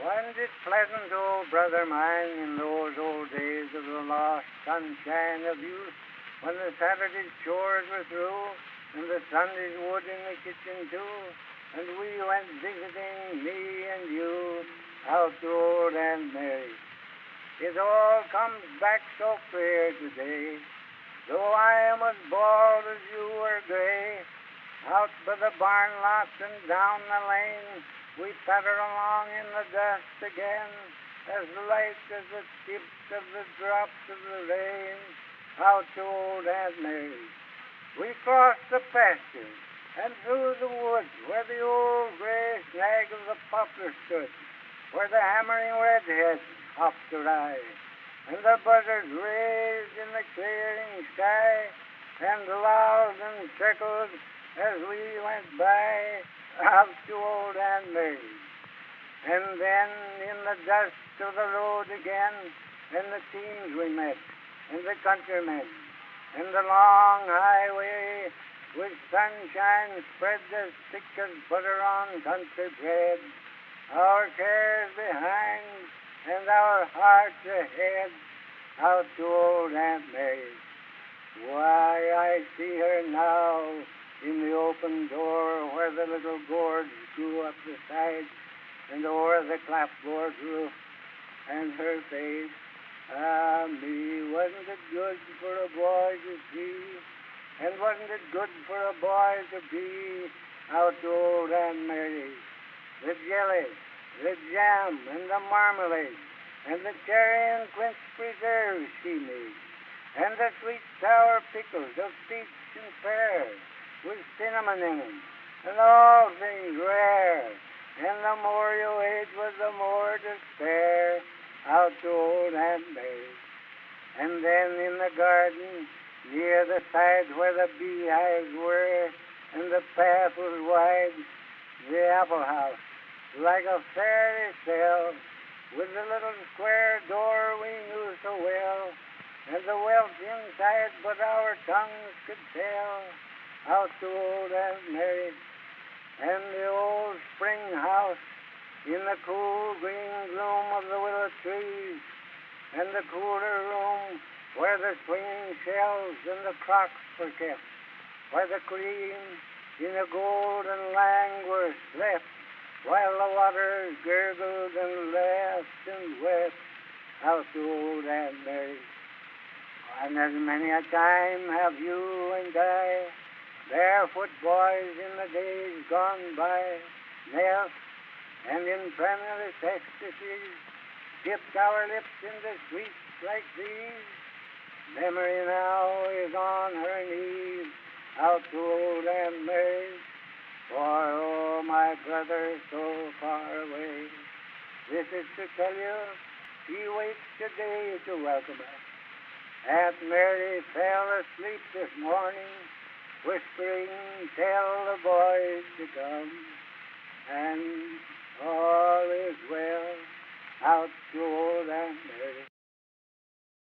Wasn't it pleasant, old brother mine, in those old days of the lost sunshine of youth, when the Saturday chores were through, and the Sunday's wood in the kitchen too, and we went visiting, me and you, out to old Aunt Mary. It all comes back so clear today, though I am as bald as you were gray. Out by the barn lots and down the lane, we patter along in the dust again, as light as the tips of the drops of the rain, out to old Aunt Mary. We crossed the pasture and through the woods, where the old gray snag of the poplar stood, where the hammering redhead hopped to rye, and the buzzards raised in the clearing sky, and loud and circled as we went by, out to old Aunt Mary. And then in the dust of the road again, and the teams we met, and the countrymen, and the long highway with sunshine spread as thick as butter on country bread, our cares behind and our hearts ahead, out to old Aunt Mary. Why, I see her now in the open door, where the little gourds grew up the sides and o'er the clapboard roof, and her face, ah me, wasn't it good for a boy to see, and wasn't it good for a boy to be out to old Aunt Mary? The jelly, the jam, and the marmalade, and the cherry and quince preserves she made, and the sweet sour pickles of peach and pear, with cinnamon in them, and all things rare. And the more you ate was the more to spare, out to old Aunt Mary. And then in the garden, near the side where the beehives were, and the path was wide, the apple house, like a fairy tale, with the little square door we knew so well, and the wealth inside but our tongues could tell, out to old Aunt Mary. And the old spring house in the cool green gloom of the willow trees, and the cooler room where the swinging shelves and the crocks were kept, where the cream in a golden languor slept, while the waters gurgled and laughed and wept, out to old Aunt Mary. And as many a time have you and I, barefoot boys in the days gone by, knelt and in tremulous ecstasies dipped our lips into sweets like these. Memory now is on her knees, out to old Aunt Mary. For, oh, my brother so far away, this is to tell you, she waits today to welcome us. Aunt Mary fell asleep this morning, whispering, tell the boys to come, and all is well, out to old Aunt Mary.